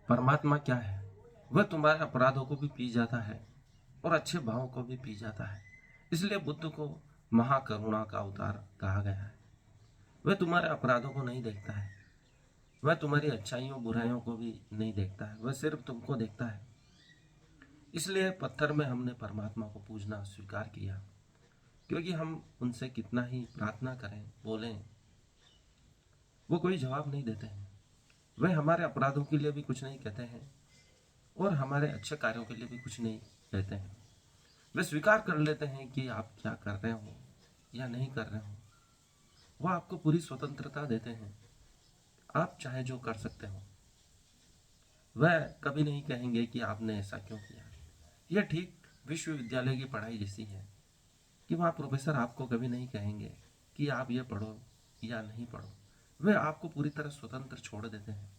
परमात्मा क्या है? वह तुम्हारे अपराधों को भी पी जाता है और अच्छे भावों को भी पी जाता है। इसलिए बुद्ध को महाकरुणा का अवतार कहा गया है। वह तुम्हारे अपराधों को नहीं देखता है, वह तुम्हारी अच्छाइयों बुराइयों को भी नहीं देखता है, वह सिर्फ तुमको देखता है। इसलिए पत्थर में हमने परमात्मा को पूजना स्वीकार किया, क्योंकि हम उनसे कितना ही प्रार्थना करें, बोलें, वो कोई जवाब नहीं देते हैं। वह हमारे अपराधों के लिए भी कुछ नहीं कहते हैं और हमारे अच्छे कार्यों के लिए भी कुछ नहीं कहते हैं। वे स्वीकार कर लेते हैं कि आप क्या कर रहे हो या नहीं कर रहे हो। वह आपको पूरी स्वतंत्रता देते हैं, आप चाहे जो कर सकते हो। वह कभी नहीं कहेंगे कि आपने ऐसा क्यों किया। यह ठीक विश्वविद्यालय की पढ़ाई जैसी है कि वहाँ प्रोफेसर आपको कभी नहीं कहेंगे कि आप ये पढ़ो या नहीं पढ़ो। वे आपको पूरी तरह स्वतंत्र छोड़ देते हैं।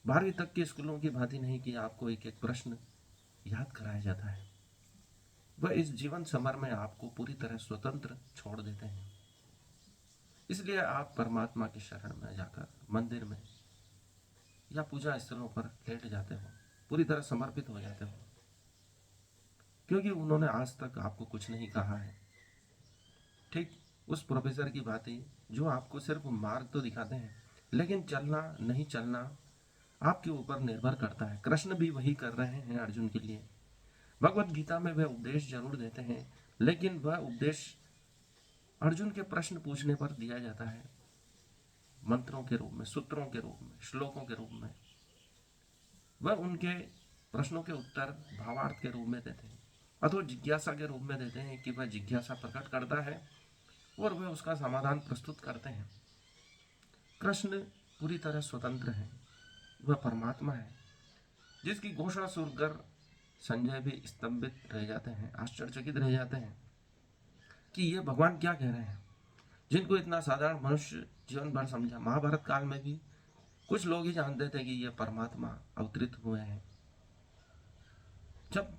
12वीं तक के स्कूलों की भांति नहीं कि आपको एक एक प्रश्न याद कराया जाता है। वह इस जीवन समर में आपको पूरी तरह स्वतंत्र छोड़ देते हैं। इसलिए आप परमात्मा की शरण में जाकर मंदिर में या पूजा स्थलों पर लेट जाते हो, पूरी तरह समर्पित हो जाते हो, क्योंकि उन्होंने आज तक आपको कुछ नहीं कहा है। ठीक उस प्रोफेसर की बातें जो आपको सिर्फ मार्ग तो दिखाते हैं, लेकिन चलना नहीं चलना आपके ऊपर निर्भर करता है। कृष्ण भी वही कर रहे हैं अर्जुन के लिए। भगवत गीता में वह उपदेश जरूर देते हैं, लेकिन वह उपदेश अर्जुन के प्रश्न पूछने पर दिया जाता है, मंत्रों के रूप में, सूत्रों के रूप में, श्लोकों के रूप में। वह उनके प्रश्नों के उत्तर भावार्थ के रूप में देते हैं अथवा जिज्ञासा के रूप में देते हैं कि वह जिज्ञासा प्रकट करता है और वह उसका समाधान प्रस्तुत करते हैं। कृष्ण पूरी तरह स्वतंत्र है, वह परमात्मा है जिसकी घोषणा सुनकर संजय भी स्तंभित रह जाते हैं, आश्चर्यचकित रह जाते हैं कि ये भगवान क्या कह रहे हैं, जिनको इतना साधारण मनुष्य जीवन भर समझा। महाभारत काल में भी कुछ लोग ही जानते थे कि ये परमात्मा अवतरित हुए हैं। जब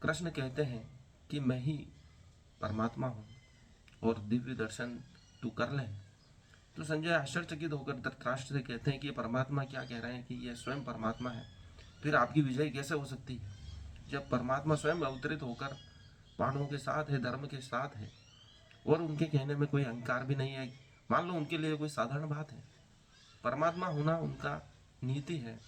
कृष्ण कहते हैं कि मैं ही परमात्मा हूँ और दिव्य दर्शन तू कर ले, तो संजय आश्चर्यचकित होकर धृतराष्ट्र से कहते हैं कि ये परमात्मा क्या कह रहे हैं कि यह स्वयं परमात्मा है, फिर आपकी विजय कैसे हो सकती है जब परमात्मा स्वयं अवतरित होकर पांडवों के साथ है, धर्म के साथ है और उनके कहने में कोई अहंकार भी नहीं है। मान लो उनके लिए कोई साधारण बात है, परमात्मा होना उनका नीति है।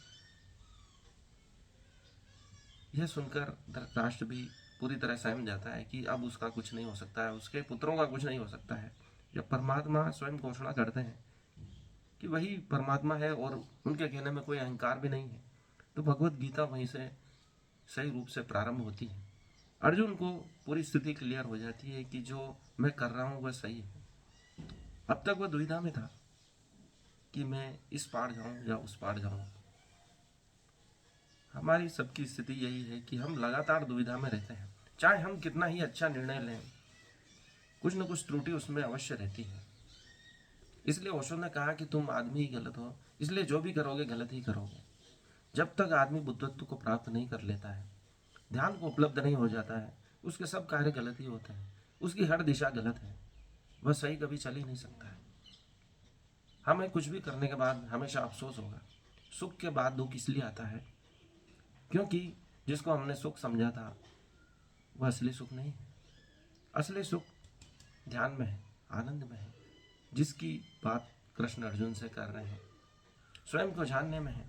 यह सुनकर धृतराष्ट्र भी पूरी तरह सहम जाता है कि अब उसका कुछ नहीं हो सकता है, उसके पुत्रों का कुछ नहीं हो सकता है। जब परमात्मा स्वयं घोषणा करते हैं कि वही परमात्मा है और उनके कहने में कोई अहंकार भी नहीं है, तो भगवत गीता वहीं से सही रूप से प्रारंभ होती है। अर्जुन को पूरी स्थिति क्लियर हो जाती है कि जो मैं कर रहा हूँ वह सही है। अब तक वह दुविधा में था कि मैं इस पार जाऊं या उस पार जाऊं। हमारी सबकी स्थिति यही है कि हम लगातार दुविधा में रहते हैं। चाहे हम कितना ही अच्छा निर्णय लें, कुछ न कुछ त्रुटि उसमें अवश्य रहती है। इसलिए ओशो ने कहा कि तुम आदमी ही गलत हो, इसलिए जो भी करोगे गलत ही करोगे। जब तक आदमी बुद्धत्व को प्राप्त नहीं कर लेता है, ध्यान को उपलब्ध नहीं हो जाता है, उसके सब कार्य गलत ही होते हैं, उसकी हर दिशा गलत है, वह सही कभी चल ही नहीं सकता है। हमें कुछ भी करने के बाद हमेशा अफसोस होगा। सुख के बाद दुख इसलिए आता है क्योंकि जिसको हमने सुख समझा था वह असली सुख नहीं है। असली सुख ध्यान में है, आनंद में है, जिसकी बात कृष्ण अर्जुन से कर रहे हैं। स्वयं को जानने में है,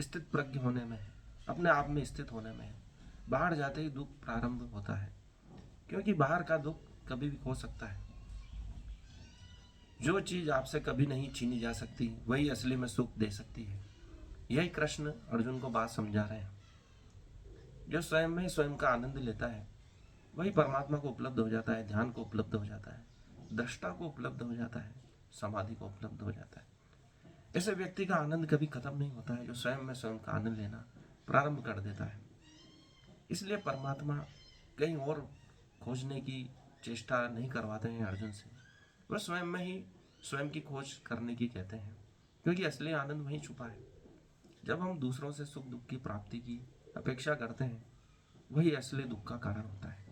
स्थित प्रज्ञ होने में है, अपने आप में स्थित होने में है। बाहर जाते ही दुख प्रारंभ होता है, क्योंकि बाहर का दुख कभी भी हो सकता है। जो चीज आपसे कभी नहीं छीनी जा सकती वही असली में सुख दे सकती है। यही कृष्ण अर्जुन को बात समझा रहे हैं। जो स्वयं में स्वयं का आनंद लेता है वही परमात्मा को उपलब्ध हो जाता है, ध्यान को उपलब्ध हो जाता है, दृष्टा को उपलब्ध हो जाता है, समाधि को उपलब्ध हो जाता है। ऐसे व्यक्ति का आनंद कभी खत्म नहीं होता है जो स्वयं में स्वयं का आनंद लेना प्रारंभ कर देता है। इसलिए परमात्मा कहीं और खोजने की चेष्टा नहीं करवाते हैं अर्जुन से, वह स्वयं में ही स्वयं की खोज करने की कहते हैं, क्योंकि असली आनंद वहीं छुपा है। जब हम दूसरों से सुख दुख की प्राप्ति की अपेक्षा करते हैं वही असली दुख का कारण होता है।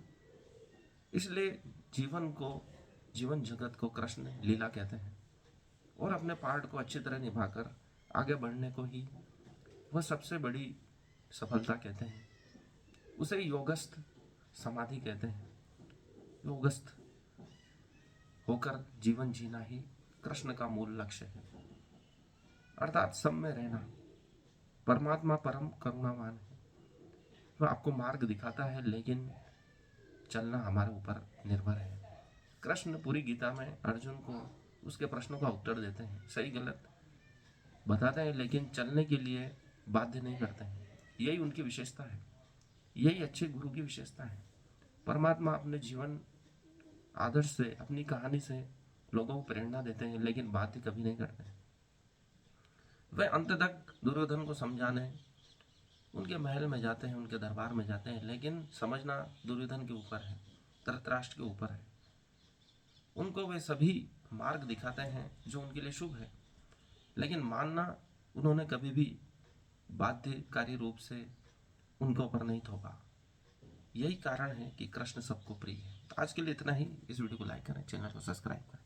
इसलिए जीवन जगत को कृष्ण लीला कहते हैं और अपने पार्ट को अच्छी तरह निभाकर आगे बढ़ने को ही वह सबसे बड़ी सफलता कहते हैं। उसे योगस्थ समाधि कहते हैं। योगस्थ होकर जीवन जीना ही कृष्ण का मूल लक्ष्य है, अर्थात सब में रहना। परमात्मा परम करुणावान है, वह आपको मार्ग दिखाता है, लेकिन चलना हमारे ऊपर निर्भर है। कृष्ण पूरी गीता में अर्जुन को उसके प्रश्नों का उत्तर देते हैं, सही गलत बताते हैं, लेकिन चलने के लिए बाध्य नहीं करते हैं। यही उनकी विशेषता है, यही अच्छे गुरु की विशेषता है। परमात्मा अपने जीवन आदर्श से, अपनी कहानी से लोगों को प्रेरणा देते हैं, लेकिन बाध्य कभी नहीं करते हैं। वे अंत तक दुर्योधन को समझाने उनके महल में जाते हैं, उनके दरबार में जाते हैं, लेकिन समझना दुर्योधन के ऊपर है, धृतराष्ट्र के ऊपर है। उनको वे सभी मार्ग दिखाते हैं जो उनके लिए शुभ है, लेकिन मानना उन्होंने कभी भी बाध्यकारी रूप से उनके ऊपर नहीं थोपा। यही कारण है कि कृष्ण सबको प्रिय है। तो आज के लिए इतना ही। इस वीडियो को लाइक करें, चैनल को सब्सक्राइब करें।